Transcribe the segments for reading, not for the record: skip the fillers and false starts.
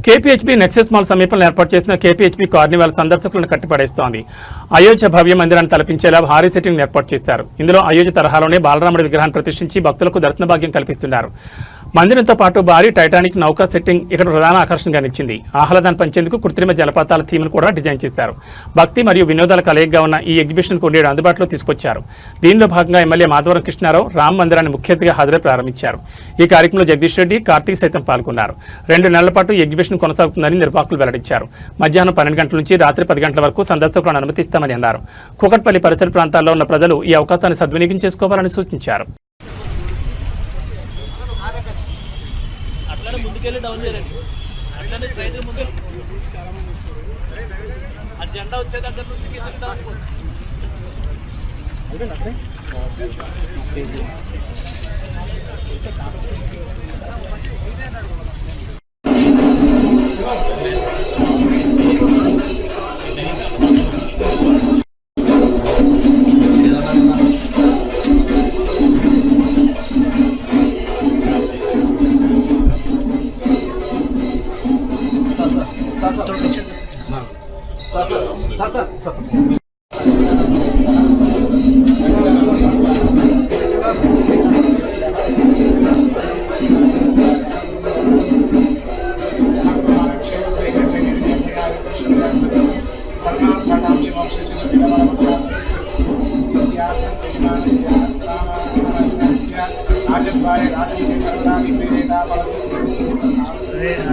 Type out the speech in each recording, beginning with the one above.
KPHB nexus mall సమీపంలో ఏర్పాటు చేసిన కేపీహెచ్బీ కార్నివాల్ సందర్శకులను కట్టిపడేస్తోంది. అయోధ్య భవ్య మందిరాన్ని తలపించేలా భారీ సెట్టింగ్ ఏర్పాటు చేశారు. ఇందులో అయోధ్య తరహాలోనే బాలరాముడి విగ్రహాన్ని ప్రతిష్ఠించి భక్తులకు దర్శన భాగ్యం కల్పిస్తున్నారు. మందిరంతో పాటు భారీ టైటానిక్ నౌకా సెట్టింగ్ ఇక్కడ ప్రధాన ఆకర్షణగా నిలిచింది. ఆహ్లాదాన్ని పంచేందుకు కృత్రిమ జలపాతాల థీమ్ను కూడా డిజైన్ చేశారు. భక్తి మరియు వినోదాల కలయికగా ఉన్న ఈ ఎగ్జిబిషన్కు నేడు అందుబాటులో తీసుకొచ్చారు. దీనిలో భాగంగా ఎమ్మెల్యే మాధవరం కృష్ణారావు రామ్ మందిరాన్ని ముఖ్య అతిథిగా హాజరై ప్రారంభించారు. ఈ కార్యక్రమంలో జగదీష్ రెడ్డి, కార్తీక్ సైతం పాల్గొన్నారు. 2 నెలల పాటు ఈ ఎగ్జిబిషన్ కొనసాగుతుందని నిర్వాహకులు వెల్లడించారు. మధ్యాహ్నం 12 గంటల నుంచి రాత్రి 10 గంటల వరకు సందర్శకులను అనుమతిస్తామని అన్నారు. కూకట్పల్లి పరిసర ప్రాంతాల్లో ఉన్న ప్రజలు ఈ అవకాశాన్ని సద్వినియోగం చేసుకోవాలని సూచించారు. ముందుకెళ్ళి డౌన్ చేయండి. అట్లనే స్ట్రైట్ ముందు ఆ జెండా వచ్చే దగ్గర నుంచి కిందకి డౌన్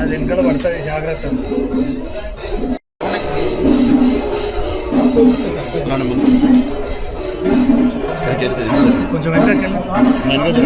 అది వెనకాల పడుతుంది, జాగ్రత్త. కొంచెం వెనకకి మీరు కొంచెం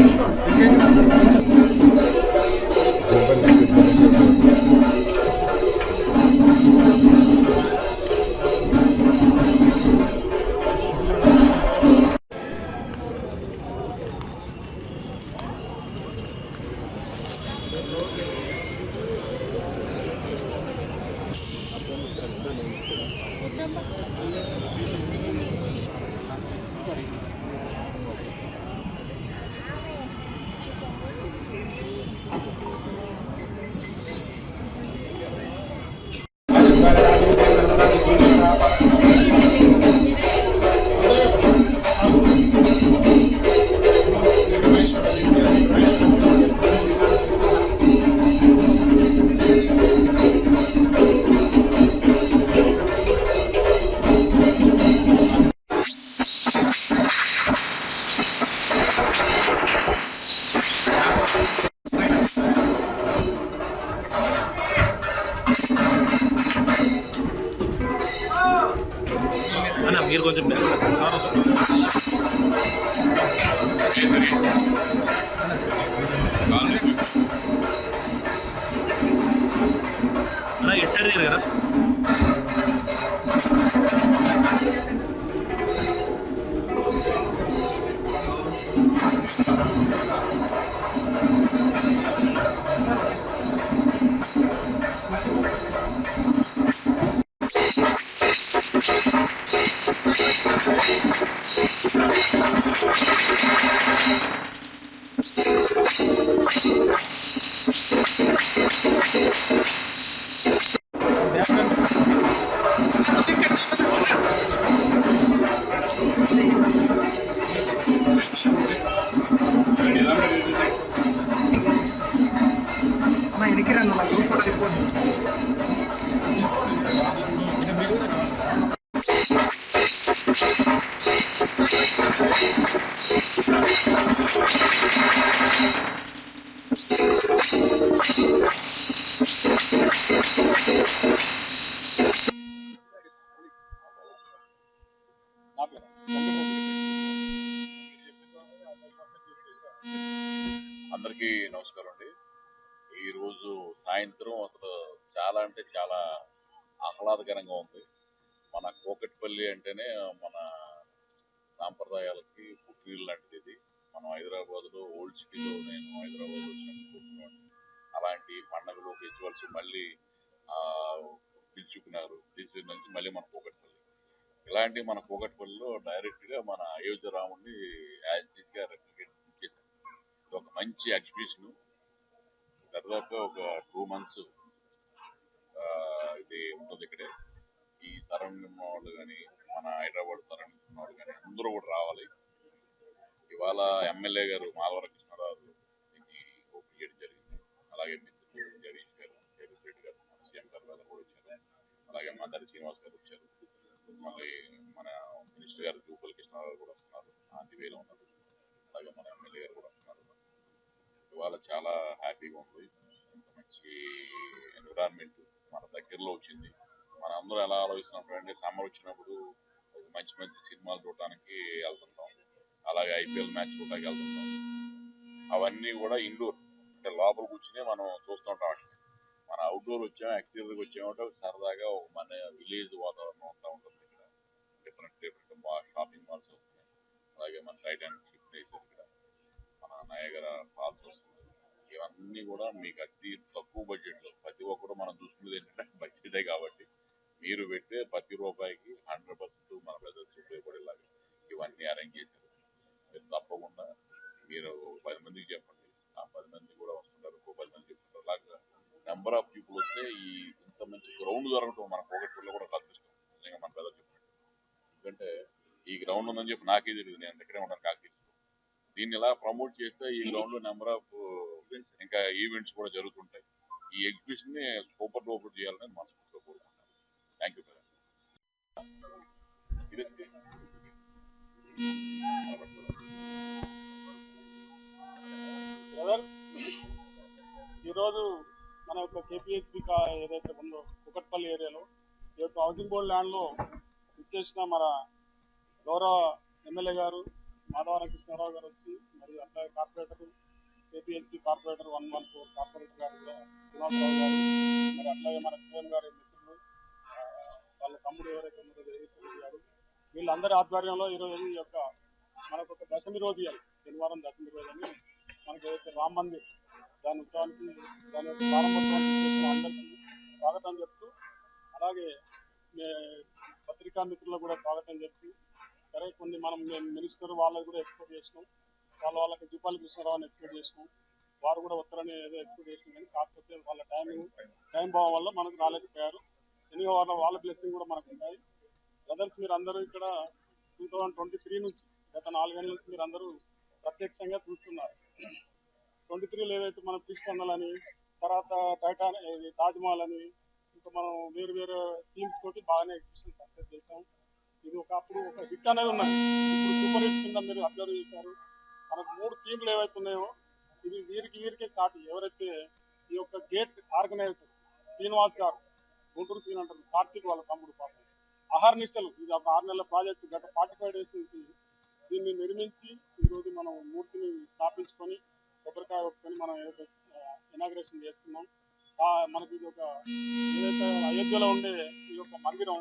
ఇటు సైడ్ దగ్గర కదా ఎనికి రండి, గ్రూప్ ఫోటో తీసుకోండి. అందరికీ నమస్కారం అండి. ఈరోజు సాయంత్రం అసలు చాలా అంటే చాలా ఆహ్లాదకరంగా ఉంది. మన కూకట్పల్లి అంటేనే మన సాంప్రదాయాలకి పుట్టిల్లు లాంటిది ఇది. మనం హైదరాబాద్లో ఓల్డ్ సిటీలో నేను హైదరాబాద్ వచ్చినప్పుడు అలాంటి పండుగలు ఫెస్టివల్స్ మళ్ళీ పిలుచుకున్నారు. తీసుకున్న నుంచి మళ్ళీ మన కూకట్పల్లి ఇలాంటి మన కూకట్పల్లిలో డైరెక్ట్గా మన అయోధ్య రాముడిని యాజ్గా రెప్లికేట్ ఇచ్చేసారు. ఇది ఒక మంచి ఎగ్జిబిషన్. దాదాపు ఒక 2 months ఇక్కడే. ఈ సరౌండింగ్ ఉన్న వాళ్ళు కానీ, మన హైదరాబాద్ సరౌండింగ్ ఉన్న వాళ్ళు కానీ అందరూ కూడా రావాలి. ఇవాళ ఎమ్మెల్యే గారు మాధవరం కృష్ణారావు దీన్ని ఓపెన్ చేయడం జరిగింది. అలాగే మిత్రులు జగదీష్ గారు, జగదీష్ రెడ్డి గారు, సీఎం గారు అందరూ కూడా వచ్చారు. అలాగే మందరి శ్రీనివాస్ గారు వచ్చారు. మళ్ళీ మన మినిస్టర్ గారు జూపల్ కృష్ణారావు కూడా వస్తున్నారు, ఆంధ్రవేలో ఉన్నారు. అలాగే మన ఎమ్మెల్యే గారు కూడా వస్తున్నారు. ఇవాళ చాలా హ్యాపీగా ఉంది. ఇంత మంచి ఎన్విరాన్మెంట్ మన దగ్గరలో వచ్చింది. మన అందరూ ఎలా ఆలోచిస్తున్నాం, సమ్మర్ వచ్చినప్పుడు మంచి మంచి సినిమాలు చూడటానికి వెళ్తుంటాం, అలాగే ఐపీఎల్ మ్యాచ్ చూడటానికి వెళ్తుంటాం. అవన్నీ కూడా ఇండోర్ అంటే లోపల కూర్చుని మనం చూస్తుంటాం. అంటే మన అవుట్డోర్ వచ్చాము, ఎక్స్టీరియర్కి వచ్చామంటే సరదాగా ఒక మన విలేజ్ వాతావరణం అంతా ఉంటుంది. ఇక్కడ డిఫరెంట్ షాపింగ్ మాల్స్ వస్తున్నాయి. అలాగే మన టైటానిక్ షిప్ వేసారు. ఇక్కడ మన నయగర ఫాల్స్ వస్తుంది. ఇవన్నీ కూడా మీకు అతి తక్కువ బడ్జెట్లో, ప్రతి ఒక్కరు మనం చూసుకునేది ఏంటంటే బడ్జెటే కాబట్టి మీరు పెట్టే ప్రతి రూపాయికి 100% మన ప్రజలు ఉపయోగపడేలాగా ఇవన్నీ అరేంజ్ చేశారు. మీరు తప్పకుండా మీరు 10 మందికి చెప్పండి, ఆ 10 మంది కూడా వస్తుంటారు, ఇంకో 10 మంది చెప్తుంటారు. అలాగా నెంబర్ ఆఫ్ పీపుల్ వస్తే ఈ ఇంత మంచి గ్రౌండ్ దొరకటం మన కోకట్పల్లిలో కూడా అదృష్టం. నిజంగా మన ప్రజలు చెప్పినట్టు. ఎందుకంటే ఈ గ్రౌండ్ ఉందని చెప్పి నాకే తెలియదు, నేను దగ్గరే ఉన్నాను కాకి. దీన్ని ఇలా ప్రమోట్ చేస్తే ఈ గ్రౌండ్ లో నెంబర్ ఆఫ్ ఇంకా ఈవెంట్స్ కూడా జరుగుతుంటాయి. ఈ ఎగ్జిబిషన్ ని సూపర్ డూపర్ చేయాలని మనస్ఫూర్తిగా కోరుకుంటున్నాను. Thank you brother. Seriously brother, ఈరోజు మన యొక్క కేపీహెచ్పి ఏదైతే ఉందో కుకట్పల్లి ఏరియాలో ఈ యొక్క హౌసింగ్ బోర్డు ల్యాండ్లో ఇచ్చేసిన మన గౌరవ ఎమ్మెల్యే గారు మాధవరం కృష్ణారావు గారు వచ్చి, మరియు అట్లాగే కార్పొరేటర్ కేపీహెచ్పి కార్పొరేటర్ 114 కార్పొరేటర్ గారు కూడా శ్రీనివాసరావు గారు, మరి అట్లాగే మన సీఎం గారి మిత్రులు వాళ్ళ తమ్ముడు ఎవరైతే ఉన్నారో జగదీష్ రెడ్డి గారు, వీళ్ళందరి ఆధ్వర్యంలో ఈరోజు ఈ యొక్క మనకు ఒక దశమి రోజు ఇవ్వాలి, శనివారం దశమి రోజు అని మనకి ఏదైతే రామ్ మందిర్ దాని ఉత్సవానికి దాని యొక్క ప్రారంభోత్సవానికి చేసిన అందరికీ స్వాగతం చెప్తూ, అలాగే పత్రికా మిత్రులకు కూడా స్వాగతం చెప్తూ, సరే కొన్ని మనం మినిస్టర్ వాళ్ళకి కూడా ఎక్స్పెక్ట్ చేసినాం, వాళ్ళకి జూపాలి కృష్ణారావుని ఎక్స్పెక్ట్ చేసినాం, వారు కూడా వస్తారని ఏదో ఎక్స్పెక్ట్ చేసినాం. కానీ కాకపోతే వాళ్ళ టైం భావం వల్ల మనకు రాలేకపోయారు. ఎన్ని వాళ్ళ బ్లెస్సింగ్ కూడా మనకు ఉంటాయి. బ్రదర్స్, మీరు అందరూ ఇక్కడ 2023 నుంచి గత 4 ఏళ్ళ నుంచి మీరు అందరూ ప్రత్యక్షంగా చూస్తున్నారు. 23లో ఏదైతే మనం తీసుకొండాలని, తర్వాత తాజ్మహల్ అని, ఇంకా మనం వేరు వేరు థీమ్స్ తోటి బాగానే ఎగ్జిబిషన్ సక్సెస్ చేసాం. ఇది ఒకప్పుడు ఒక హిట్ అనేది ఉన్నది, ఇప్పుడు సూపర్ హిట్ కింద మీరు అబ్జర్వ్ చేశారు. మనకు 3 థీమ్లు ఏవైతే ఉన్నాయో ఇది వీరికే స్టార్ట్. ఎవరైతే ఈ యొక్క గేట్ ఆర్గనైజర్ శ్రీనివాస్ గారు, గుంటూరు శ్రీని అంటారు, కార్తీక్ వాళ్ళ తమ్ముడు పాపం అహర్నిశలు, ఇది ఒక 6 నెలల ప్రాజెక్టు. గత 45 డేస్ నుంచి దీన్ని నిర్మించి ఈరోజు మనం మూర్తిని స్థాపించుకొని కొబ్బరికాయ ఒప్పుకొని మనం ఏదైతే ఇనాగ్రేషన్ చేస్తున్నాం. మనకి ఇది ఒక ఏదైతే అయోధ్యలో ఉండే ఈ యొక్క మందిరం,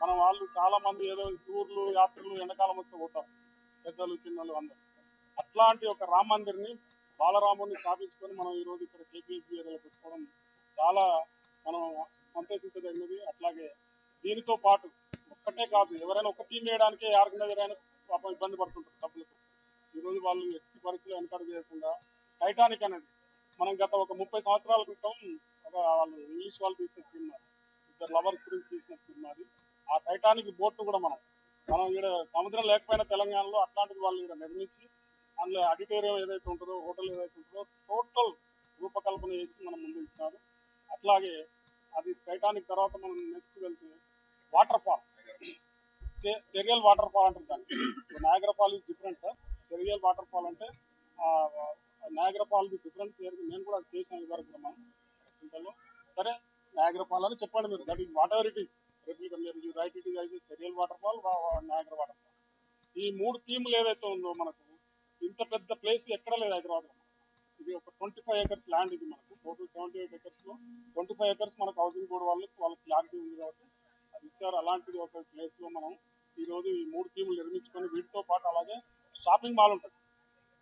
మన వాళ్ళు చాలా మంది ఏదో టూర్లు యాత్రలు ఎండాకాలం వస్తే పోతారు, పెద్దలు చిన్నలు అందరూ. అట్లాంటి ఒక రామ మందిర్ని, బాలరాముని స్థాపించుకొని మనం ఈరోజు ఇక్కడ కేపీహెచ్పి ఏరియాలో పెట్టుకోవడం చాలా మనం సంతోషించదగినది. అట్లాగే దీనితో పాటు ఒక్కటే కాదు, ఎవరైనా ఒక టీం వేయడానికే ఆర్గనైజర్ అయినా పాపం ఇబ్బంది పడుతుంటారు డబ్బులతో. ఈరోజు వాళ్ళు ఎట్టి పరిస్థితులు ఎన్కరేజ్ చేయకుండా టైటానిక్ అనేది మనం గత ఒక 30 సంవత్సరాల క్రితం వాళ్ళు ఇంగ్లీష్ వాళ్ళు తీసిన సినిమా, ఇద్దరు లవర్స్ గురించి తీసిన సినిమా అది. ఆ టైటానిక్ బోట్ను కూడా మనం ఇక్కడ సముద్రం లేకపోయినా తెలంగాణలో అట్లాంటిది వాళ్ళు ఇక్కడ నిర్మించి అందులో ఆడిటోరియం ఏదైతే ఉంటుందో, హోటల్ ఏదైతే ఉంటుందో టోటల్ రూపకల్పన చేసి మనం ముందు ఇచ్చినారు. అట్లాగే అది టైటానిక్ తర్వాత మనం నెక్స్ట్ వెళ్తే water fall, serial water fall అంటారు దాన్ని. Niagara fall is different sir. Serial water fall అంటే నయాగరా ఫాల్ ది డిఫరెన్స్. నేను కూడా చేశాను ఇదివరకు కూడా మనం చింతలో. సరే, నయాగరా ఫాల్ అని చెప్పండి మీరు, that is whatever it is. మీరు రైట్, ఇట్ ఈస్ అయితే serial water fall, Niagara water fall. ఈ 3 థీములు ఏదైతే ఉందో మనకు ఇంత పెద్ద ప్లేస్ ఎక్కడ లేదు హైదరాబాద్లో. ఇది ఒక 25 acres ల్యాండ్. ఇది మనకు టోటల్ 78 acresలో 25 acres మనకు హౌసింగ్ బోర్డు వాళ్ళకి క్లారిటీ ఉంది కాబట్టి అది ఇచ్చారు. అలాంటిది ఒక ప్లేస్లో మనం ఈరోజు ఈ 3 థీములు నిర్మించుకొని వీటితో పాటు అలాగే షాపింగ్ మాల్ ఉంటుంది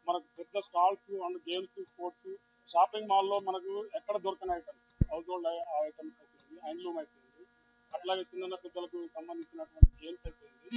మనకు, పెద్ద stalls and games, sports. Shopping మాల్లో మనకు ఎక్కడ దొరకని ఐటమ్స్, హౌస్ హోల్డ్ ఐటమ్స్ అయిపోయింది, హ్యాండ్లూమ్ అయిపోయింది, అట్లాగే చిన్న పెద్దలకు సంబంధించినటువంటి గేమ్స్ అయిపోయింది.